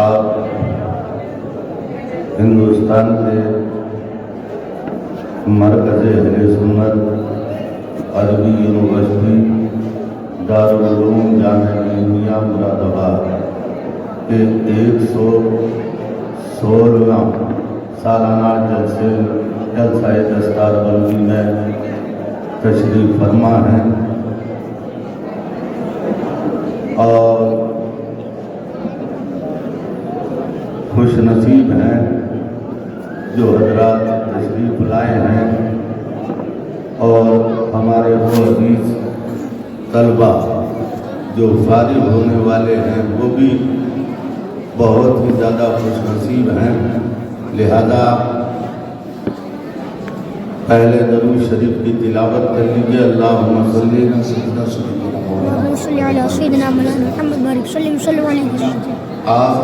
آپ ہندوستان کے مرکز اہل سنت عربی یونیورسٹی دارالعلوم جامعہ نعیمیہ مراد آباد کے 116واں سالانہ جلسہ دستار بندی میں تشریف فرما ہیں اور خوش نصیب ہیں جو حضرات تشریف لائے ہیں اور ہمارے وہ عزیز طلبہ جو فارغ ہونے والے ہیں وہ بھی بہت ہی زیادہ خوش نصیب ہیں. لہذا پہلے درود شریف کی تلاوت کر لیجیے. اللہم صلی علی سیدنا محمد بارک صلی علیہ وسلم. آپ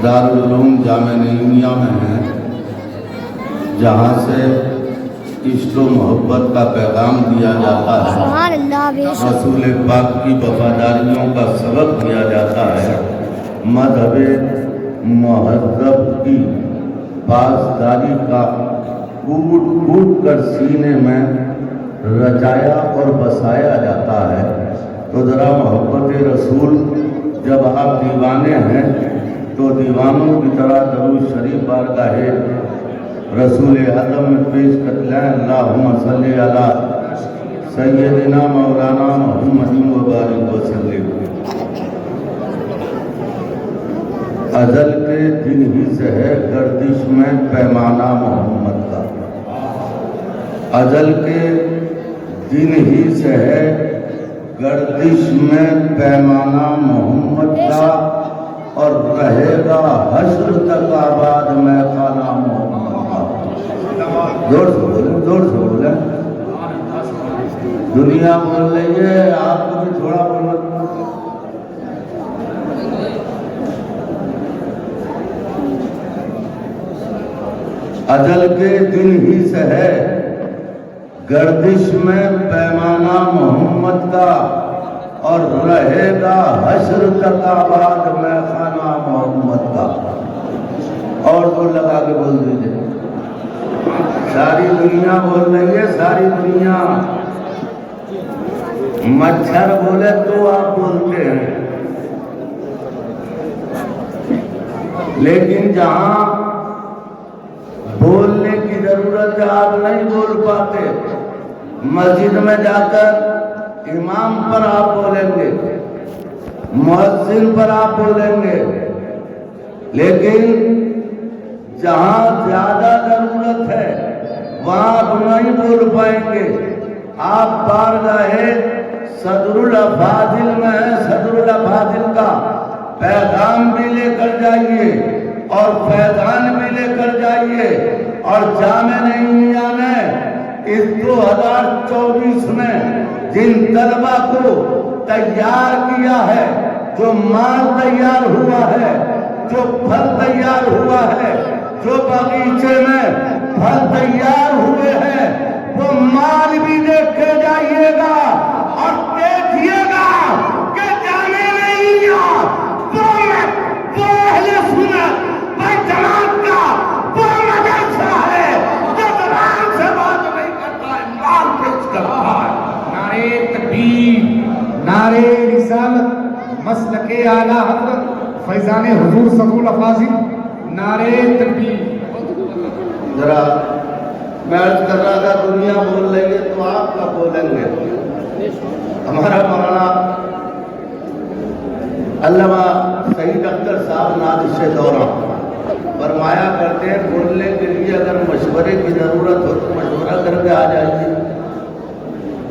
دارالعلوم جامعہ نعیمیہ میں ہیں جہاں سے عشق و محبت کا پیغام دیا جاتا ہے, سبحان اللہ. رسول پاک کی وفاداریوں کا سبق دیا جاتا ہے, مذہب مہذب کی پاسداری کا کوٹ کوٹ کر سینے میں رچایا اور بسایا جاتا ہے. تو ذرا محبت رسول, جب آپ دیوانے ہیں تو دیوانوں کی طرح درود شریف بارگاہ رسول اعظم میں پیش کر لیں. اللہم صلی علی سیدنا مولانا محمد وبارک وسلم. ازل کے دن ہی سے ہے گردش میں پیمانہ محمد کا, ازل کے دن ہی سے ہے گردش میں پیمانہ محمد کا, اور رہے گا حشر تک آباد میں خانہ محمد کا. زور سے بولیں, زور سے بولیں. دنیا بول رہی ہے, آپ کو بھی تھوڑا بولنا. ازل کے دن ہی سے ہے گردش میں پیمانہ محمد کا, اور رہے گا حشر تک آباد میں خانہ محمد کا. اور زور لگا کے بول دیجئے. ساری دنیا بول رہی ہے, ساری دنیا. مچھر بولے تو آپ بولتے ہیں, لیکن جہاں بولنے کی ضرورت ہے آپ نہیں بول پاتے. مسجد میں جا کر امام پر آپ بولیں گے, مؤذن پر آپ بولیں گے, لیکن جہاں زیادہ ضرورت ہے وہاں آپ نہیں بول پائیں گے. آپ بارگاہ صدر الافاضل میں ہیں, صدر الافاضل کا پیغام بھی لے کر جائیے اور فیضان بھی لے کر جائیے. اور جامعہ نعیمیہ نے اس 2024 میں جن طلبہ کو تیار کیا ہے, جو مال تیار ہوا ہے, جو پھل تیار ہوا ہے, جو باغیچے میں پھل تیار ہوئے ہیں, وہ مال بھی دیکھ کے جائیے گا اور دیکھیے گا کہ جامعہ نعیمیہ وہ اہل سنت جماعت کا وہ مدرسہ ہے جو زبان سے بات نہیں کرتا ہے, مال پیش کرتا ہے. نعرہ تکبیر, نعرہ رسالت, مسلک اعلیٰ حضرت فیضان حضور صدر الافاضل, نعرہ تکبیر. ذرا میں عرض کر رہا تھا دنیا بول رہی ہے تو آپ کا بولیں گے. ہمارا مولانا علامہ سعید اختر صاحب نادش دورہ فرمایا کرتے ہیں, بولنے کے لیے اگر مشورے کی ضرورت ہو تو مشورہ کر کے آ جائیے.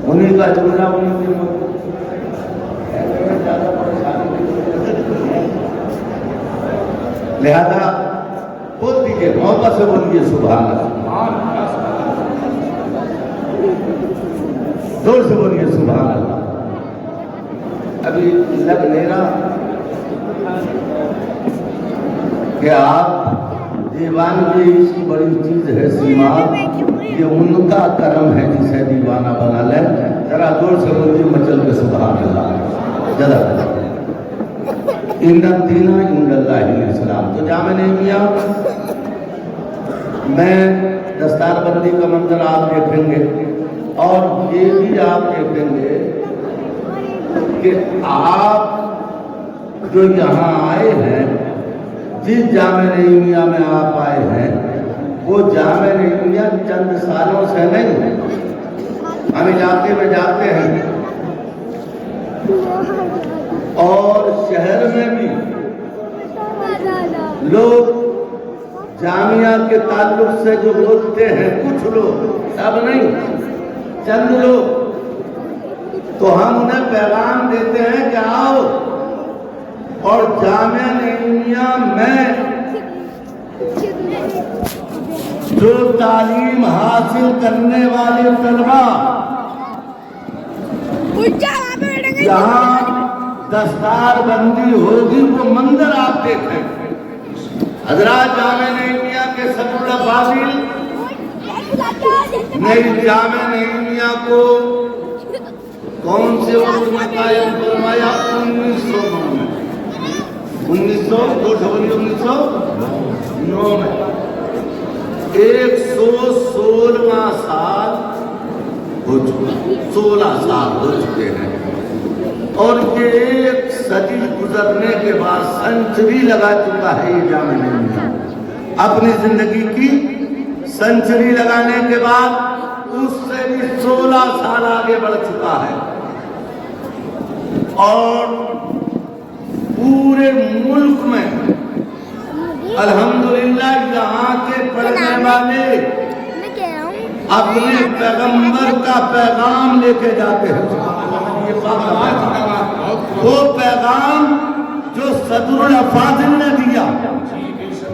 انہی کا جملہ انہی کی لہذا بول دیجئے, محبت سے بولیے سبحان اللہ, زور سے بولیے سبحان اللہ. ابھی لگ نہیں رہا کہ آپ دیوان بھی اس کی بڑی چیز ہے سیما, یہ ان کا کرم ہے جسے دیوانہ بنا لے. ذرا زور سے بولیے مچل کے سبحان اللہ. جزاک اللہ. ان الدین تو جامع نعیمیہ میں دستار بندی کا منظر آپ دیکھیں گے اور یہ بھی آپ دیکھیں گے کہ آپ جو یہاں آئے ہیں، جس جامع نعیمیہ میں آپ آئے ہیں وہ جامع نعیمیہ چند سالوں سے نہیں، ہم علاقے میں جاتے ہیں اور شہر میں بھی لوگ جامعہ کے تعلق سے جو بولتے ہیں، کچھ لوگ، سب نہیں، چند لوگ، تو ہم انہیں پیغام دیتے ہیں کہ آؤ اور جامعہ نعیمیہ میں جو تعلیم حاصل کرنے والے طلبا جہاں دستار بندی ہوگی وہ منظر آپ دیکھیں۔ حضرات جامعہ نعیمیہ کے صدر الافاضل نے جامعہ نعیمیہ کو کون سے وقت میں قائم فرمایا؟ 1909 میں 116واں سال ہو چکا، 16 سال ہو چکے ہیں اور یہ ایک صدی گزرنے کے بعد سنچری لگا چکا ہے یہ جامعہ نعیمیہ، اپنی زندگی کی سنچری لگانے کے بعد اس سے بھی 16 سال آگے بڑھ چکا ہے اور پورے ملک میں الحمدللہ یہاں کے پڑھنے والے اپنے پیغمبر کا پیغام لے کے جاتے ہیں۔ وہ پیغام جو صدر الافاضل نے دیا،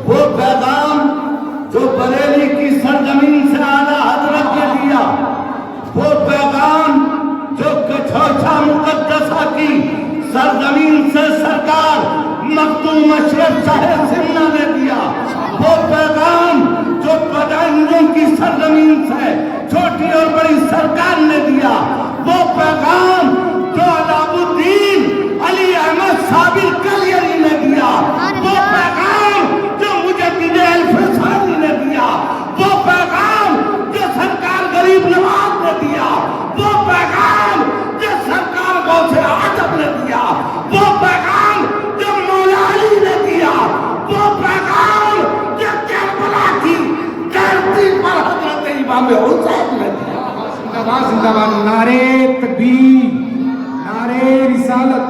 وہ پیغام جو بریلی کی سرزمین سے اعلیٰ حضرت نے دیا، وہ پیغام جو کچھوچھا مقدسہ کی سرزمین سے سرکار مخدوم اشرف صاحب سمنا نے دیا، وہ پیغام جو بدائنوں کی سرزمین سے چھوٹی اور بڑی سرکار نے دیا، وہ پیغام جو علام الدین علی احمد صابر کلیری نے دیا، وہ پیغام جو مجدد الفسانی نے دیا، وہ پیغام جو سرکار غریب نواز نے دیا، وہ پیغام جو سرکار غوث اعظم نے دیا، وہ پیغام جو مولا علی نے دیا، وہ پیغام جو کربلا کی دھرتی پر حضرت امام حسین نے دیا۔ زندہ باد نعرے تکبیر، نعرے رسالت،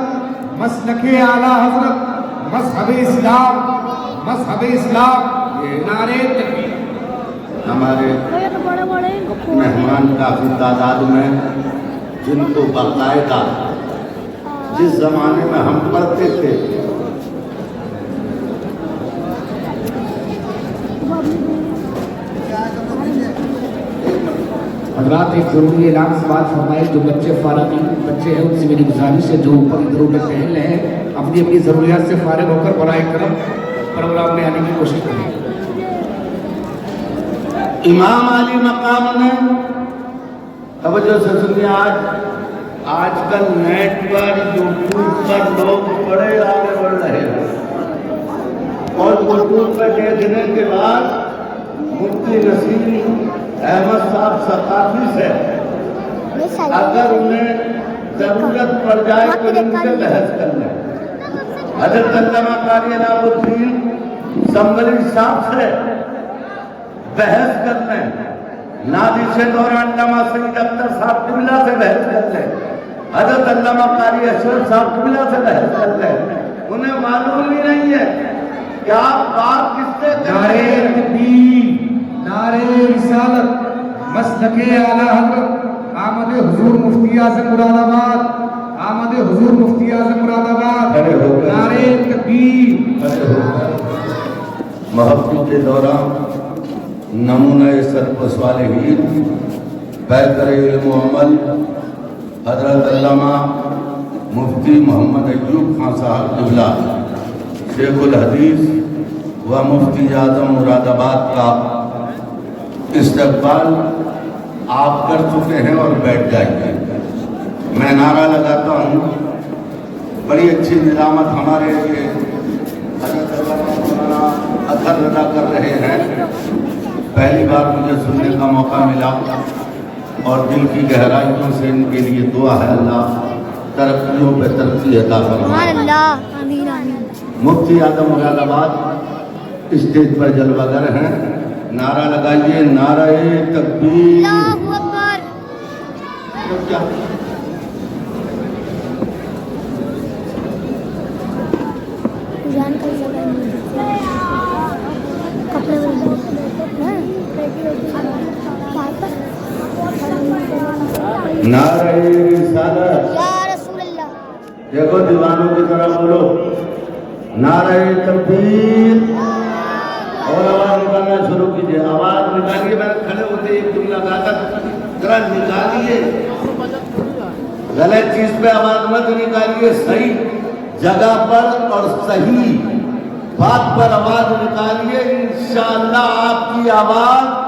مسلک اعلیٰ حضرت، مذہب اسلام، مذہب اسلام، نعرے تکبیر۔ ہمارے مہمان کافی تعداد میں جن کو باقاعدہ جس زمانے میں ہم پڑھتے تھے حضرات ایک ضروری اعلان سے بات فرمائے، جو بچے فارغ بچے ہیں ان سے میری گزارش ہے جو اوپر ادھر ادھر ٹہل رہے ہیں اپنی اپنی ضروریات سے فارغ ہو کر برائے کرم پروگرام میں آنے کی کوشش کریں۔ امام علی مقام نے توجہ سے سنیے، آج کل نیٹ پر یوٹیوب پر لوگ بڑے آگے بڑھ رہے ہیں اور یوٹیوب پر دیکھنے کے بعد مفتی نسیم احمد صاحب ثقافی سے اگر انہیں ضرورت پڑ جائے تو ان سے بحث کر لیں۔ حضرت علامہ قاری علام الدین سنبھلی صاحب سے بحث کر لیں، نادر سے دوران علامہ سید اختر صاحب قبلہ سے بحث کر لیں، حضرت علامہ قاری اشرف صاحب قبلہ سے بحث کر لیں، انہیں معلوم ہی نہیں ہے کہ آپ بات کس سے کر رہے ہیں۔ نعرے تکبیر، نعرے رسالت، مسلک اعلیٰ حضرت، آمد حضور مفتی اعظم مراد آباد، آمد حضور مفتی اعظم مراد آباد، نعرے تکبیر۔ محفل کے دوران نمونہ سلف صالحین، پیکر علم و عمل حضرت علامہ مفتی محمد ایوب خان صاحب قبلہ شیخ الحدیث و مفتی اعظم مراد آباد کا استقبال آپ کر چکے ہیں اور بیٹھ جائیں گے۔ میں نعرہ لگاتا ہوں، بڑی اچھی نظامت ہمارے لیے حضرت علامہ یہاں اثر ادا کر رہے ہیں. پہلی بار مجھے سننے کا موقع ملا اور دل کی گہرائیوں سے ان کے لیے دعا ہے اللہ ترقیوں پہ ترقی عطا فرمائے. سبحان اللہ. آمین آمین. مفتی اعظم مراد آباد اسٹیج پر جلوہ گر ہیں. نعرہ لگائیے نعرہ تکبیر. اللہ اکبر. کیا جان کا جگہ کپڑے نعرہ رسالت. یا رسول اللہ. دیکھو دیوانوں کی طرح بولو نعرہ تکبیر. اور آواز نکالنا شروع کیجئے. آواز نکالیے. میں کھڑے ہوتے ایک دن لگا کر ذرا نکالیے. غلط چیز پہ آواز مت نکالیے. صحیح جگہ پر اور صحیح بات پر آواز نکالیے. انشاءاللہ آپ کی آواز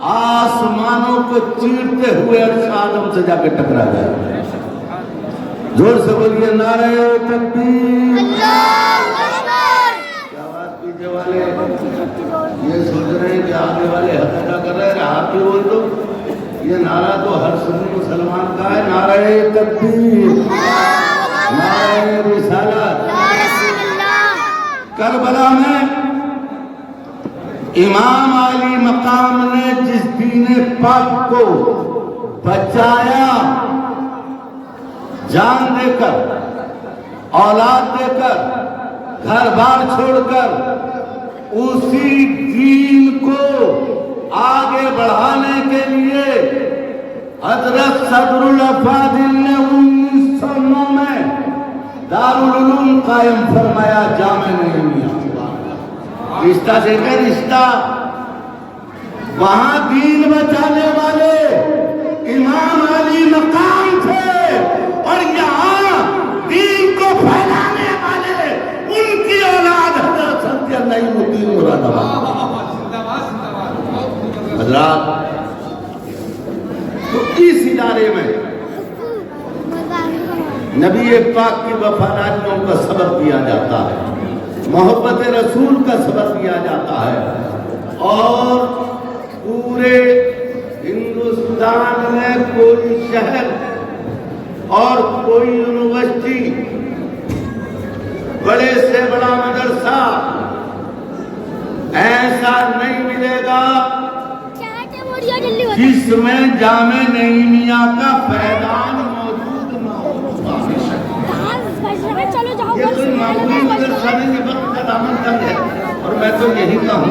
آسمانوں کو چیرتے ہوئے عرش آدم سے جا کے ٹکرا جائے. زور سے بولیے نعرہ تکبیر. اللہ اکبر. کیا بات کیجیے والے یہ سوچ رہے ہیں کہ آگے والے حق ادا کر رہے ہیں. آپ بھی بول دو. یہ نعرہ تو ہر سنی مسلمان کا ہے. نعرہ تکبیر. نعرہ رسالت. یا رسول اللہ. کربلا میں امام علی مقام نے جس دین پاک کو بچایا جان دے کر اولاد دے کر گھر بار چھوڑ کر اسی دین کو آگے بڑھانے کے لیے حضرت صدر الافاضل نے 1909 میں دارالعلوم قائم فرمایا. جامع نعیمیہ رشتہ سے کہ رشتہ وہاں دین بچانے والے امام علی مقام تھے اور یہاں دین کو پھیلانے والے ان کی اولاد حضرت سید نعیم الدین مراد آباد. حضرات تو اس ادارے میں نبی پاک کی وفاداریوں کا سبق دیا جاتا ہے. محبت رسول کا سبق دیا جاتا ہے اور پورے ہندوستان میں کوئی شہر اور کوئی یونیورسٹی بڑے سے بڑا مدرسہ ایسا نہیں ملے گا جس میں جامع نعیمیہ کا فیضان موجود نہ ہو. یہ کوئی معمولی مدرسہ نہیں. یہ وقت کا دامن تنگ ہے اور میں تو یہی کہوں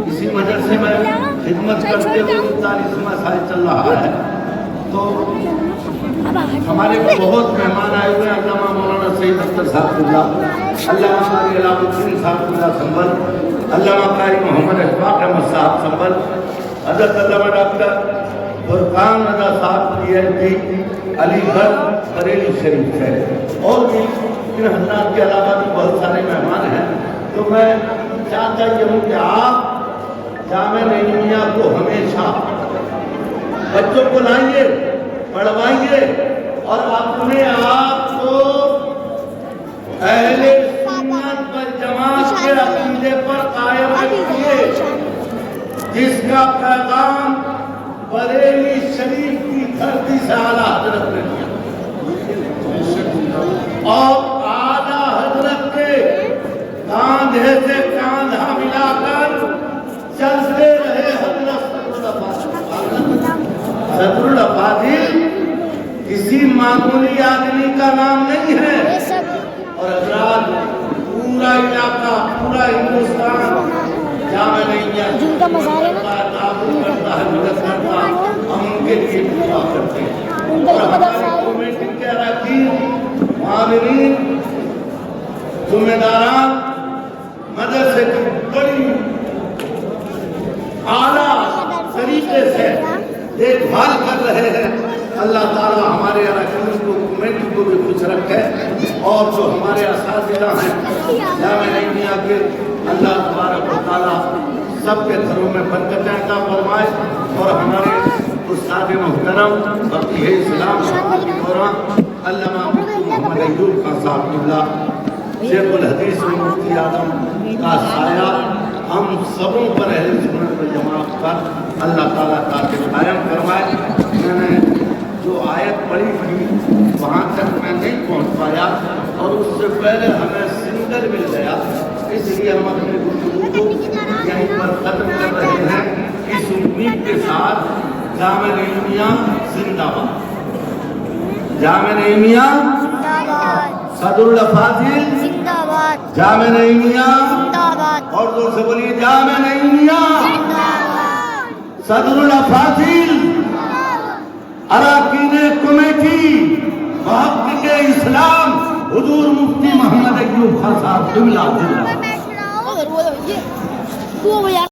اسی مدرسے میں خدمت کرتے ہوئے 39واں سال چل رہا ہے. تو ہمارے بہت مہمان آئے ہوئے ہیں. علامہ مولانا سید اختر صاحب قبلہ, علامہ قاری علام الدین صاحب قبلہ سنبھل, علامہ قاری محمد اشفاق احمد صاحب سنبھل, حضرت علامہ ڈاکٹر فرقان رضا صاحب PhD علی گڑھ بریلی شریف ہے. اور بھی ان حضرات کے علاوہ بھی بہت سارے مہمان ہیں. تو میں چاہتا یہ ہوں کہ آپ جامع نعیمیہ کو ہمیشہ بچوں کو لائیے, پڑھوائیے اور اپنے آپ کو اہل سنت والجماعت کے عقیدے پر قائم رکھیے جس کا پیغام بریلی شریف کی دھرتی سے اعلیٰ حضرت نے دیا اور اعلیٰ حضرت کے کاندھے سے کاندھا ملا کر چلتے رہے حضرت صدر الافاضل کسی معمولی آدمی کا نام نہیں ہے. اور حضرات پورا علاقہ پورا ہندوستان جامع نعیمیہ جن کا مزار ہے کرتا ہے, مدد کرتا, ہم ان کے لیے دعا کرتے ہیں. اور ہمارے کمیٹی کے اراکین, معاونین, ذمہ داران مدرسے کی بڑی اعلیٰ طریقے سے دیکھ بھال کر رہے ہیں. اللہ تعالیٰ ہمارے اراکین کو, کمیٹی کو بھی خوش رکھے اور جو ہمارے اساتذہ ہیں جامع نعیمیہ کے, اللہ تبارک و تعالیٰ سب کے گھروں میں برکتیں عطا فرمائے اور ہمارے استاد محترم وقی اسلام علامہ محمد ایوب خان صاحب قبلہ شیخ الحدیث مفتی اعظم کا سایہ ہم سبوں پر اہل سنت والجماعت پر اللہ تعالیٰ تعالی قائم فرمائے۔ میں نے جو آیت پڑھی تھی وہاں تک میں نہیں پہنچ پایا اور اس سے پہلے ہمیں سنگل مل گیا، اس لیے ہم اپنے گفتگو کو یہیں پر ختم کر رہے ہیں اس امید کے ساتھ جامع نعیمیہ زندہ باد، جامع نعیمیہ صدر الافاضل زندہ باد، جامع نعیمیہ زندہ باد، اور زور سے بولیے جامع نعیمیہ صدر الافاضل اراکین کمیٹی محقق اسلام حضور مفتی محمد ایوب خان صاحب قبلہ زندہ باد۔ وہ